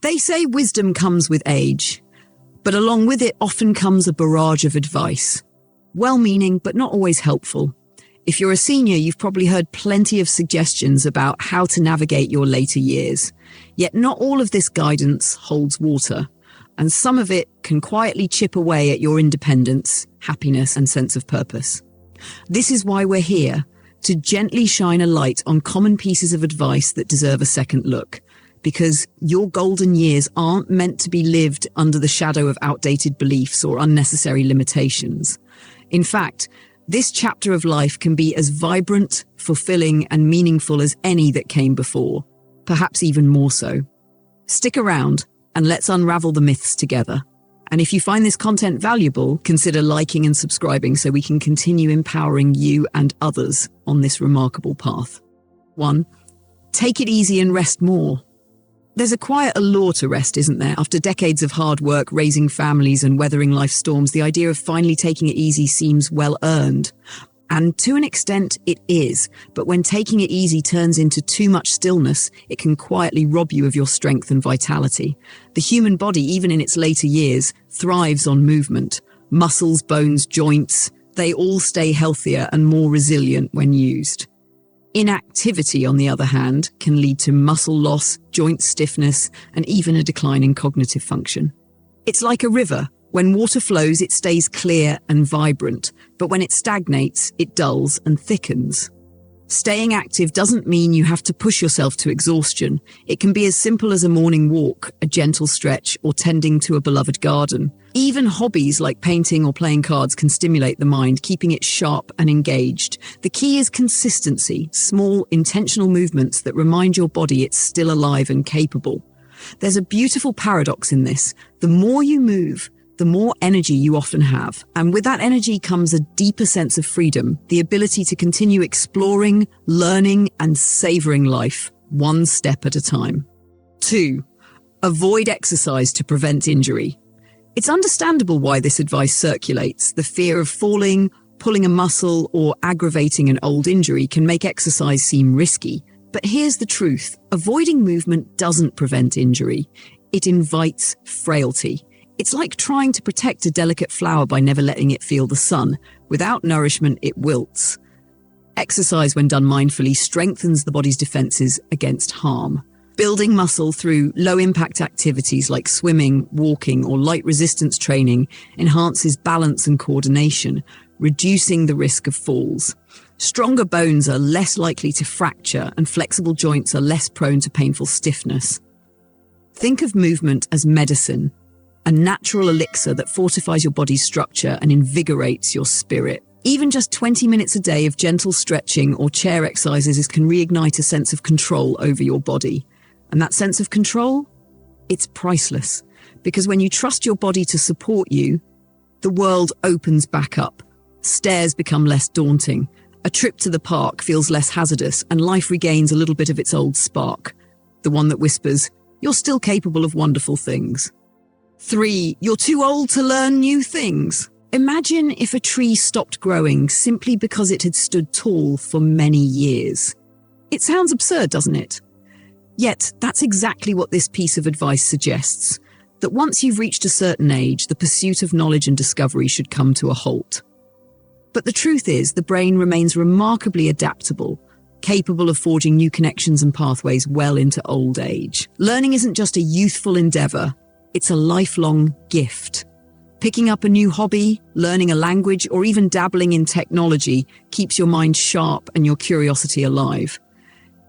They say wisdom comes with age, but along with it often comes a barrage of advice. Well-meaning, but not always helpful. If you're a senior, you've probably heard plenty of suggestions about how to navigate your later years. Yet not all of this guidance holds water, and some of it can quietly chip away at your independence, happiness, and sense of purpose. This is why we're here, to gently shine a light on common pieces of advice that deserve a second look, because your golden years aren't meant to be lived under the shadow of outdated beliefs or unnecessary limitations. In fact, this chapter of life can be as vibrant, fulfilling, and meaningful as any that came before, perhaps even more so. Stick around and let's unravel the myths together. And if you find this content valuable, consider liking and subscribing so we can continue empowering you and others on this remarkable path. 1. Take it easy and rest more. There's a quiet allure to rest, isn't there? After decades of hard work, raising families and weathering life's storms, the idea of finally taking it easy seems well earned. And to an extent, it is. But when taking it easy turns into too much stillness, it can quietly rob you of your strength and vitality. The human body, even in its later years, thrives on movement. Muscles, bones, joints, they all stay healthier and more resilient when used. Inactivity, on the other hand, can lead to muscle loss, joint stiffness, and even a decline in cognitive function. It's like a river. When water flows, it stays clear and vibrant, but when it stagnates, it dulls and thickens. Staying active doesn't mean you have to push yourself to exhaustion. It can be as simple as a morning walk, a gentle stretch, or tending to a beloved garden. Even hobbies like painting or playing cards can stimulate the mind, keeping it sharp and engaged. The key is consistency, small, intentional movements that remind your body it's still alive and capable. There's a beautiful paradox in this. The more you move, the more energy you often have. And with that energy comes a deeper sense of freedom, the ability to continue exploring, learning, and savoring life, one step at a time. 2. Avoid exercise to prevent injury. It's understandable why this advice circulates. The fear of falling, pulling a muscle, or aggravating an old injury can make exercise seem risky. But here's the truth. Avoiding movement doesn't prevent injury. It invites frailty. It's like trying to protect a delicate flower by never letting it feel the sun. Without nourishment, it wilts. Exercise, when done mindfully, strengthens the body's defenses against harm. Building muscle through low-impact activities like swimming, walking, or light resistance training enhances balance and coordination, reducing the risk of falls. Stronger bones are less likely to fracture, and flexible joints are less prone to painful stiffness. Think of movement as medicine, a natural elixir that fortifies your body's structure and invigorates your spirit. Even just 20 minutes a day of gentle stretching or chair exercises can reignite a sense of control over your body. And that sense of control? It's priceless. Because when you trust your body to support you, the world opens back up. Stairs become less daunting. A trip to the park feels less hazardous, and life regains a little bit of its old spark. The one that whispers, "You're still capable of wonderful things." 3. You're too old to learn new things. Imagine if a tree stopped growing simply because it had stood tall for many years. It sounds absurd, doesn't it? Yet, that's exactly what this piece of advice suggests, that once you've reached a certain age, the pursuit of knowledge and discovery should come to a halt. But the truth is, the brain remains remarkably adaptable, capable of forging new connections and pathways well into old age. Learning isn't just a youthful endeavor, it's a lifelong gift. Picking up a new hobby, learning a language, or even dabbling in technology keeps your mind sharp and your curiosity alive.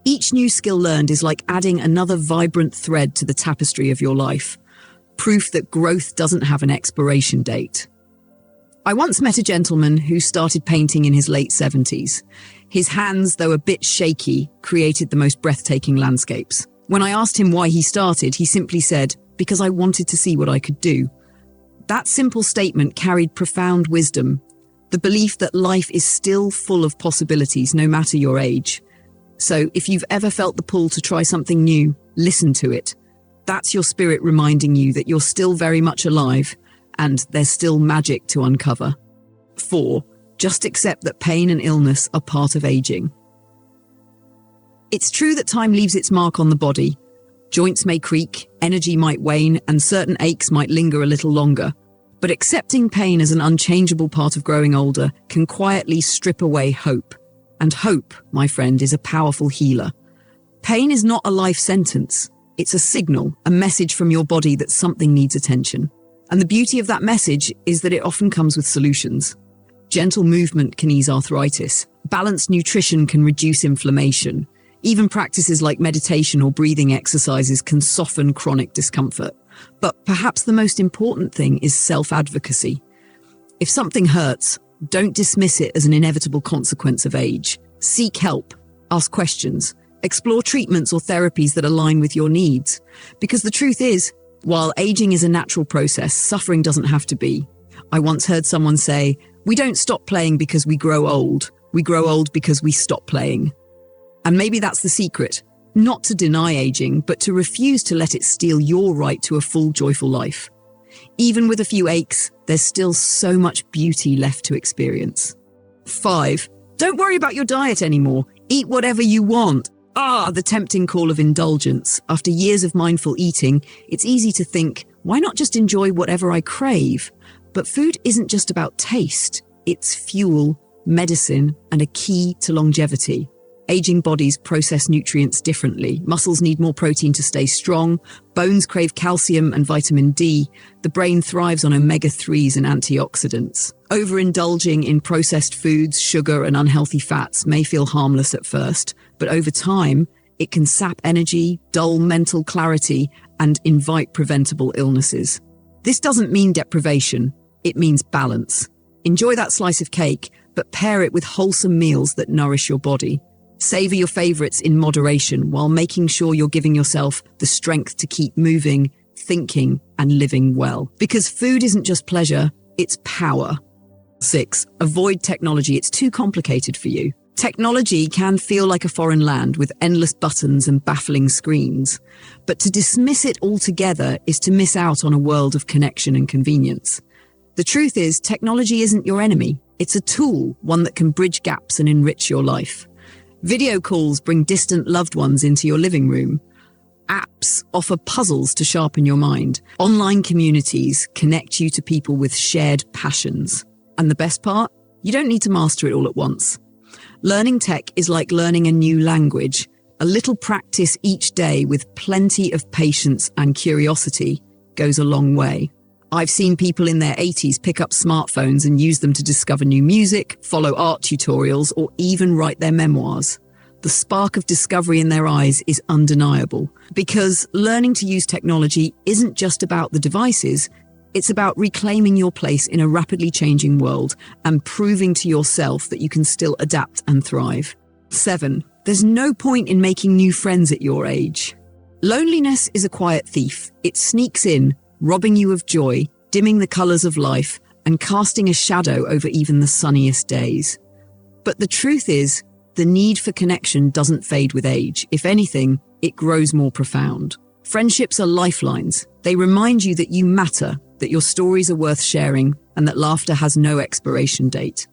Each new skill learned is like adding another vibrant thread to the tapestry of your life, proof that growth doesn't have an expiration date. I once met a gentleman who started painting in his late 70s. His hands, though a bit shaky, created the most breathtaking landscapes. When I asked him why he started, he simply said, "Because I wanted to see what I could do." That simple statement carried profound wisdom, the belief that life is still full of possibilities no matter your age. So if you've ever felt the pull to try something new, listen to it. That's your spirit reminding you that you're still very much alive and there's still magic to uncover. 4. Just accept that pain and illness are part of aging. It's true that time leaves its mark on the body. Joints may creak, energy might wane, and certain aches might linger a little longer. But accepting pain as an unchangeable part of growing older can quietly strip away hope. And hope, my friend, is a powerful healer. Pain is not a life sentence. It's a signal, a message from your body that something needs attention. And the beauty of that message is that it often comes with solutions. Gentle movement can ease arthritis. Balanced nutrition can reduce inflammation. Even practices like meditation or breathing exercises can soften chronic discomfort. But perhaps the most important thing is self-advocacy. If something hurts, don't dismiss it as an inevitable consequence of age. Seek help, ask questions, explore treatments or therapies that align with your needs. Because the truth is, while aging is a natural process, suffering doesn't have to be. I once heard someone say, "We don't stop playing because we grow old. We grow old because we stop playing." And maybe that's the secret. Not to deny aging, but to refuse to let it steal your right to a full, joyful life. Even with a few aches, there's still so much beauty left to experience. 5. Don't worry about your diet anymore. Eat whatever you want. The tempting call of indulgence. After years of mindful eating, it's easy to think, why not just enjoy whatever I crave? But food isn't just about taste. It's fuel, medicine, and a key to longevity. Aging bodies process nutrients differently. Muscles need more protein to stay strong. Bones crave calcium and vitamin D. The brain thrives on omega-3s and antioxidants. Overindulging in processed foods, sugar, and unhealthy fats may feel harmless at first, but over time, it can sap energy, dull mental clarity, and invite preventable illnesses. This doesn't mean deprivation. It means balance. Enjoy that slice of cake, but pair it with wholesome meals that nourish your body. Savor your favorites in moderation while making sure you're giving yourself the strength to keep moving, thinking, and living well. Because food isn't just pleasure, it's power. 6. Avoid technology. It's too complicated for you. Technology can feel like a foreign land with endless buttons and baffling screens. But to dismiss it altogether is to miss out on a world of connection and convenience. The truth is, technology isn't your enemy. It's a tool, one that can bridge gaps and enrich your life. Video calls bring distant loved ones into your living room. Apps offer puzzles to sharpen your mind. Online communities connect you to people with shared passions. And the best part? You don't need to master it all at once. Learning tech is like learning a new language. A little practice each day with plenty of patience and curiosity goes a long way. I've seen people in their 80s pick up smartphones and use them to discover new music, follow art tutorials, or even write their memoirs. The spark of discovery in their eyes is undeniable, because learning to use technology isn't just about the devices, it's about reclaiming your place in a rapidly changing world and proving to yourself that you can still adapt and thrive. 7. There's no point in making new friends at your age. Loneliness is a quiet thief. It sneaks in, robbing you of joy, dimming the colors of life, and casting a shadow over even the sunniest days. But the truth is, the need for connection doesn't fade with age. If anything, it grows more profound. Friendships are lifelines. They remind you that you matter, that your stories are worth sharing, and that laughter has no expiration date.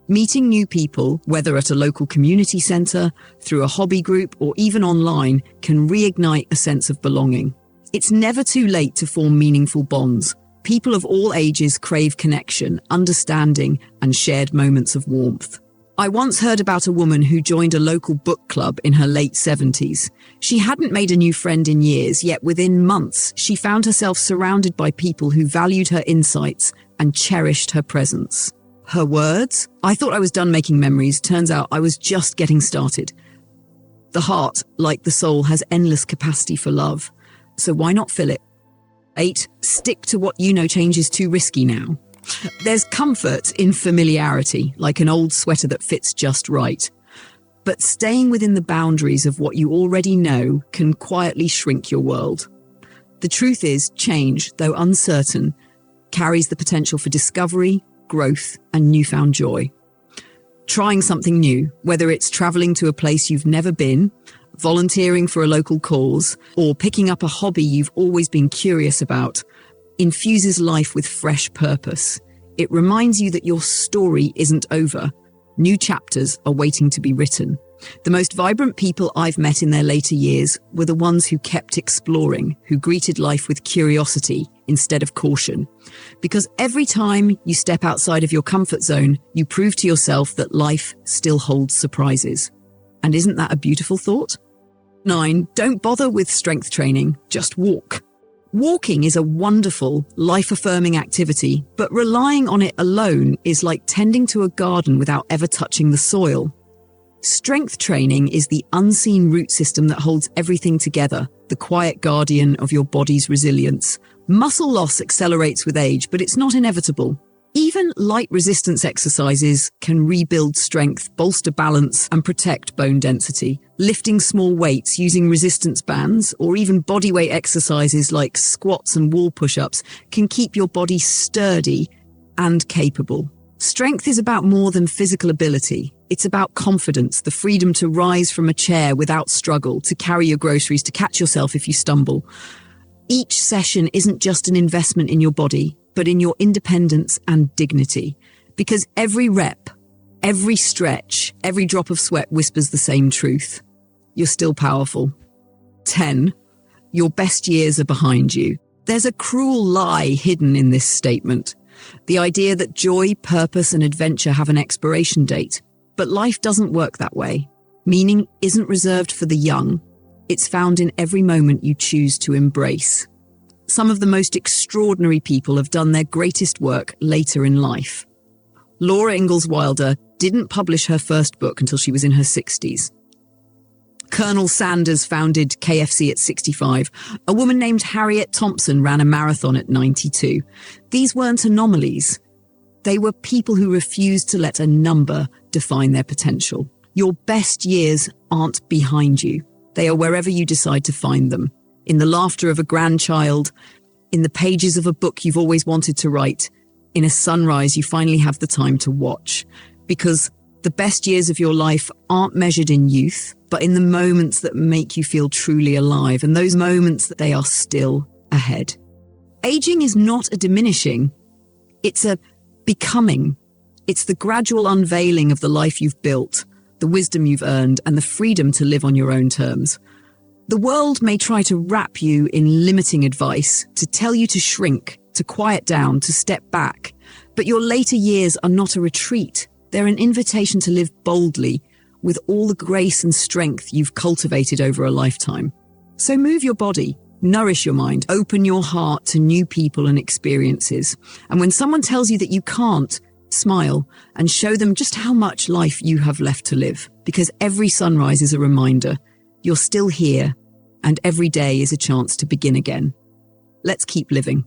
Meeting new people, whether at a local community center, through a hobby group, or even online, can reignite a sense of belonging. It's never too late to form meaningful bonds. People of all ages crave connection, understanding, and shared moments of warmth. I once heard about a woman who joined a local book club in her late 70s. She hadn't made a new friend in years, yet within months, she found herself surrounded by people who valued her insights and cherished her presence. Her words? "I thought I was done making memories. Turns out I was just getting started." The heart, like the soul, has endless capacity for love. So why not fill it? 8. Stick to what you know. Change is too risky now. There's comfort in familiarity, like an old sweater that fits just right. But staying within the boundaries of what you already know can quietly shrink your world. The truth is, change, though uncertain, carries the potential for discovery, growth, and newfound joy. Trying something new, whether it's traveling to a place you've never been, volunteering for a local cause, or picking up a hobby you've always been curious about, infuses life with fresh purpose. It reminds you that your story isn't over. New chapters are waiting to be written. The most vibrant people I've met in their later years were the ones who kept exploring, who greeted life with curiosity instead of caution. Because every time you step outside of your comfort zone, you prove to yourself that life still holds surprises. And isn't that a beautiful thought? 9. Don't bother with strength training, just walk. Walking is a wonderful, life-affirming activity, but relying on it alone is like tending to a garden without ever touching the soil. Strength training is the unseen root system that holds everything together, the quiet guardian of your body's resilience. Muscle loss accelerates with age, but it's not inevitable. Even light resistance exercises can rebuild strength, bolster balance, and protect bone density. Lifting small weights using resistance bands, or even bodyweight exercises like squats and wall push-ups, can keep your body sturdy and capable. Strength is about more than physical ability. It's about confidence, the freedom to rise from a chair without struggle, to carry your groceries, to catch yourself if you stumble. Each session isn't just an investment in your body, but in your independence and dignity. Because every rep, every stretch, every drop of sweat whispers the same truth. You're still powerful. 10. Your best years are behind you. There's a cruel lie hidden in this statement. The idea that joy, purpose, and adventure have an expiration date. But life doesn't work that way. Meaning isn't reserved for the young. It's found in every moment you choose to embrace. Some of the most extraordinary people have done their greatest work later in life. Laura Ingalls Wilder didn't publish her first book until she was in her 60s. Colonel Sanders founded KFC at 65. A woman named Harriet Thompson ran a marathon at 92. These weren't anomalies. They were people who refused to let a number define their potential. Your best years aren't behind you. They are wherever you decide to find them. In the laughter of a grandchild, in the pages of a book you've always wanted to write, in a sunrise you finally have the time to watch. Because the best years of your life aren't measured in youth, but in the moments that make you feel truly alive, and those moments that they are still ahead. Aging is not a diminishing, it's a becoming. It's the gradual unveiling of the life you've built, the wisdom you've earned, and the freedom to live on your own terms. The world may try to wrap you in limiting advice, to tell you to shrink, to quiet down, to step back. But your later years are not a retreat. They're an invitation to live boldly, with all the grace and strength you've cultivated over a lifetime. So move your body, nourish your mind, open your heart to new people and experiences. And when someone tells you that you can't, smile and show them just how much life you have left to live. Because every sunrise is a reminder. You're still here, and every day is a chance to begin again. Let's keep living.